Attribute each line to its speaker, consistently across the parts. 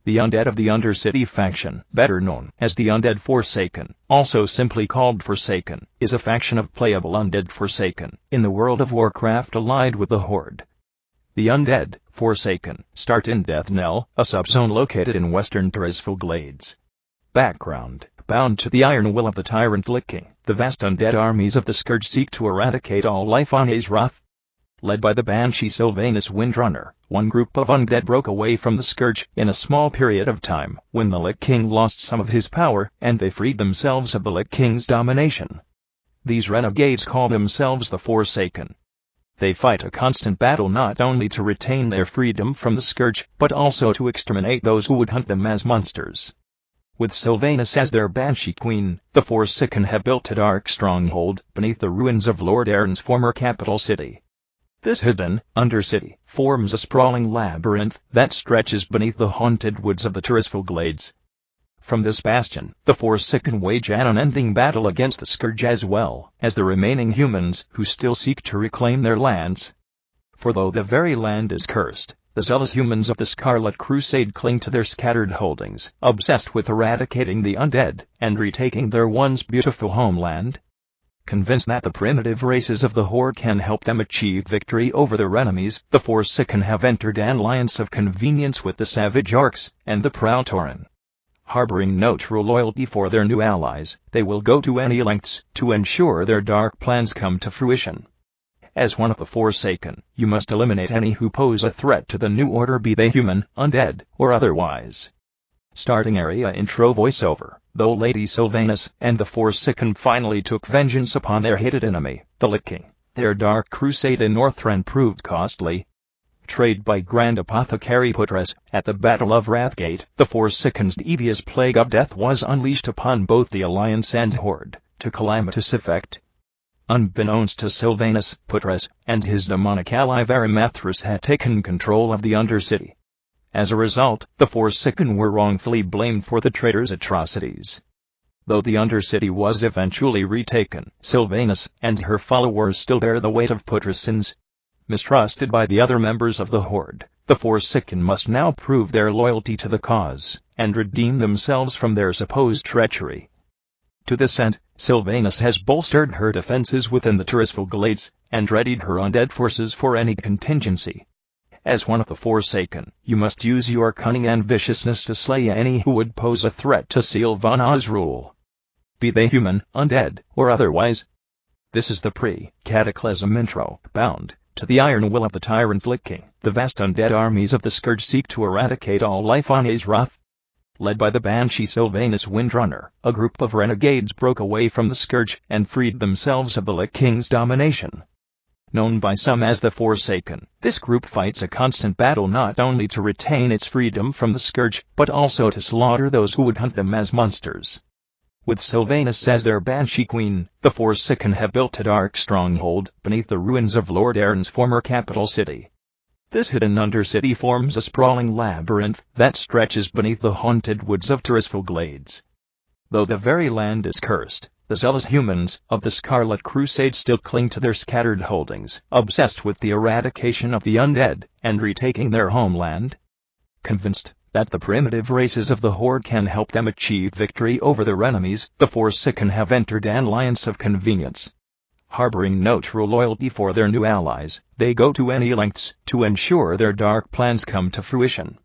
Speaker 1: The undead of the Undercity faction, better known as the Undead Forsaken, also simply called Forsaken, is a faction of playable undead Forsaken in the World of Warcraft allied with the Horde. The Undead Forsaken start in Death Knell, a subzone located in western Tirisfal Glades. Background: bound to the iron will of the tyrant Lich King, the vast undead armies of the Scourge seek to eradicate all life on Azeroth. Led by the Banshee Sylvanus Windrunner, one group of undead broke away from the Scourge in a small period of time when the Lich King lost some of his power and they freed themselves of the Lich King's domination. These renegades call themselves the Forsaken. They fight a constant battle not only to retain their freedom from the Scourge but also to exterminate those who would hunt them as monsters. With Sylvanus as their Banshee Queen, the Forsaken have built a dark stronghold beneath the ruins of Lordaeron's former capital city. This hidden Undercity forms a sprawling labyrinth that stretches beneath the haunted woods of the Tirisfal Glades. From this bastion, the Forsaken wage an unending battle against the Scourge as well as the remaining humans who still seek to reclaim their lands. For though the very land is cursed, the zealous humans of the Scarlet Crusade cling to their scattered holdings, obsessed with eradicating the undead and retaking their once beautiful homeland. Convinced that the primitive races of the Horde can help them achieve victory over their enemies, the Forsaken have entered an alliance of convenience with the Savage Orcs and the Proud Tauren. Harboring no true loyalty for their new allies, they will go to any lengths to ensure their dark plans come to fruition. As one of the Forsaken, you must eliminate any who pose a threat to the new order, be they human, undead, or otherwise. Starting area intro voiceover. Though Lady Sylvanus and the Forsaken finally took vengeance upon their hated enemy, the Lich King, their dark crusade in Northrend proved costly. Betrayed by Grand Apothecary Putress at the Battle of Wrathgate, the Forsaken's devious plague of death was unleashed upon both the Alliance and Horde, to calamitous effect. Unbeknownst to Sylvanus, Putress and his demonic ally Varimathras had taken control of the Undercity. As a result, the Forsaken were wrongfully blamed for the traitor's atrocities. Though the Undercity was eventually retaken, Sylvanus and her followers still bear the weight of Putress' sins. Mistrusted by the other members of the Horde, the Forsaken must now prove their loyalty to the cause and redeem themselves from their supposed treachery. To this end, Sylvanus has bolstered her defenses within the Tirisfal Glades and readied her undead forces for any contingency. As one of the Forsaken, you must use your cunning and viciousness to slay any who would pose a threat to Sylvana's rule, be they human, undead, or otherwise. This is the pre-Cataclysm intro. Bound to the iron will of the tyrant Lich King, the vast undead armies of the Scourge seek to eradicate all life on Azeroth. Led by the Banshee Sylvanus Windrunner, a group of renegades broke away from the Scourge and freed themselves of the Lich King's domination. Known by some as the Forsaken, this group fights a constant battle not only to retain its freedom from the Scourge, but also to slaughter those who would hunt them as monsters. With Sylvanus as their Banshee Queen, the Forsaken have built a dark stronghold beneath the ruins of Lordaeron's former capital city. This hidden Undercity forms a sprawling labyrinth that stretches beneath the haunted woods of Tirisfal Glades. Though the very land is cursed, the zealous humans of the Scarlet Crusade still cling to their scattered holdings, obsessed with the eradication of the undead and retaking their homeland. Convinced that the primitive races of the Horde can help them achieve victory over their enemies, the Forsaken have entered an alliance of convenience. Harboring no true loyalty for their new allies, they go to any lengths to ensure their dark plans come to fruition.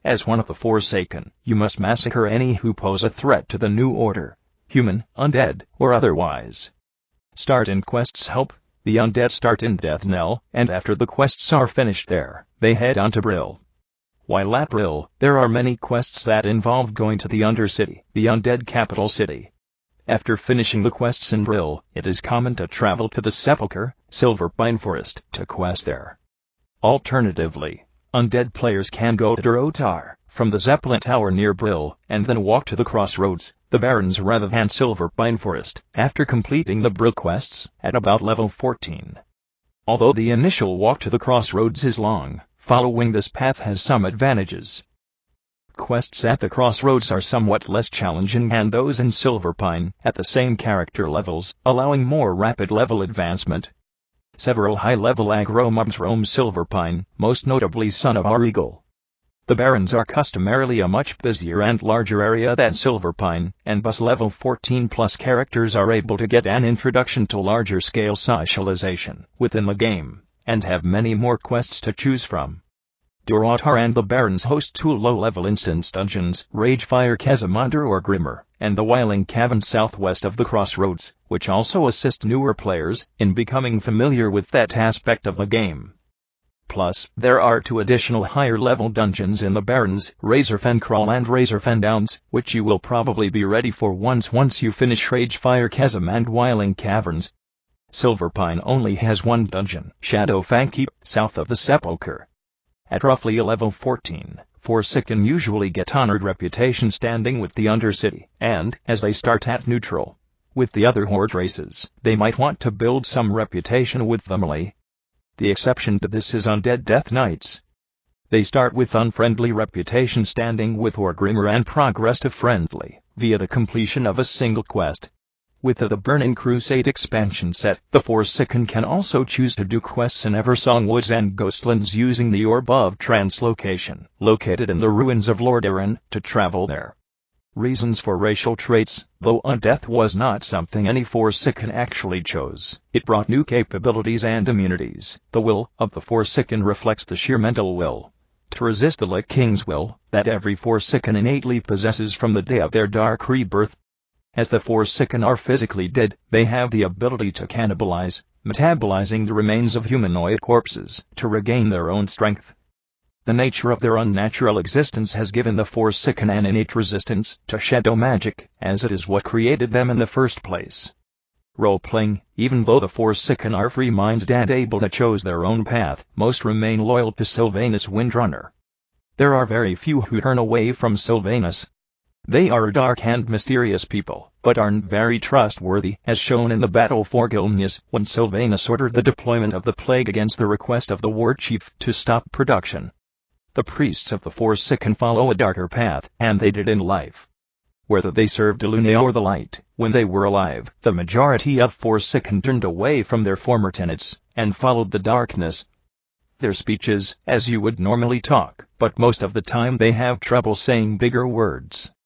Speaker 1: As one of the Forsaken, you must massacre any who pose a threat to the new order, human, undead, or otherwise. Start in quests help. The undead start in Death Knell, and after the quests are finished there, they head on to Brill. While at Brill, there are many quests that involve going to the Undercity, the undead capital city. After finishing the quests in Brill, it is common to travel to the Sepulchre, Silverpine Forest, to quest there. Alternatively, undead players can go to Durotar, from the Zeppelin Tower near Brill, and then walk to the Crossroads, the Barrens rather than Silverpine Forest, after completing the Brill quests at about level 14. Although the initial walk to the Crossroads is long, following this path has some advantages. Quests at the Crossroads are somewhat less challenging and those in Silverpine at the same character levels, allowing more rapid level advancement. Several high-level aggro mobs roam Silverpine, most notably Son of Our Eagle. The Barrens are customarily a much busier and larger area than Silverpine, and thus level 14 plus characters are able to get an introduction to larger scale socialization within the game, and have many more quests to choose from. Durotar and the Barrens host 2 low-level instance dungeons, Ragefire Chasm under Orgrimmar, and the Whiling Cavern southwest of the Crossroads, which also assist newer players in becoming familiar with that aspect of the game. Plus, there are 2 additional higher-level dungeons in the Barrens, Razorfen Crawl and Razorfen Downs, which you will probably be ready for once you finish Ragefire Chasm and Whiling Caverns. Silverpine only has 1 dungeon, Shadowfang Keep, south of the Sepulchre. At roughly level 14, Forsaken usually get honored reputation standing with the Undercity, and, as they start at neutral with the other Horde races, they might want to build some reputation with the melee. The exception to this is Undead Death Knights. They start with unfriendly reputation standing with Orgrimmar and progress to friendly via the completion of a single quest. With the Burning Crusade expansion set, the Forsaken can also choose to do quests in Eversong Woods and Ghostlands using the Orb of Translocation, located in the ruins of Lordaeron, to travel there. Reasons for racial traits. Though undeath was not something any Forsaken actually chose, it brought new capabilities and immunities. The will of the Forsaken reflects the sheer mental will to resist the Lich King's will that every Forsaken innately possesses from the day of their dark rebirth. As the Forsaken are physically dead, they have the ability to cannibalize, metabolizing the remains of humanoid corpses to regain their own strength. The nature of their unnatural existence has given the Forsaken an innate resistance to shadow magic, as it is what created them in the first place. Role-playing. Even though the Forsaken are free-minded and able to choose their own path, most remain loyal to Sylvanas Windrunner. There are very few who turn away from Sylvanas. They are a dark and mysterious people, but aren't very trustworthy, as shown in the battle for Gilneas, when Sylvanas ordered the deployment of the plague against the request of the war chief to stop production. The priests of the Forsaken follow a darker path, and they did in life. Whether they served Illunia or the light, when they were alive, the majority of Forsaken turned away from their former tenets, and followed the darkness. Their speech is as you would normally talk, but most of the time they have trouble saying bigger words.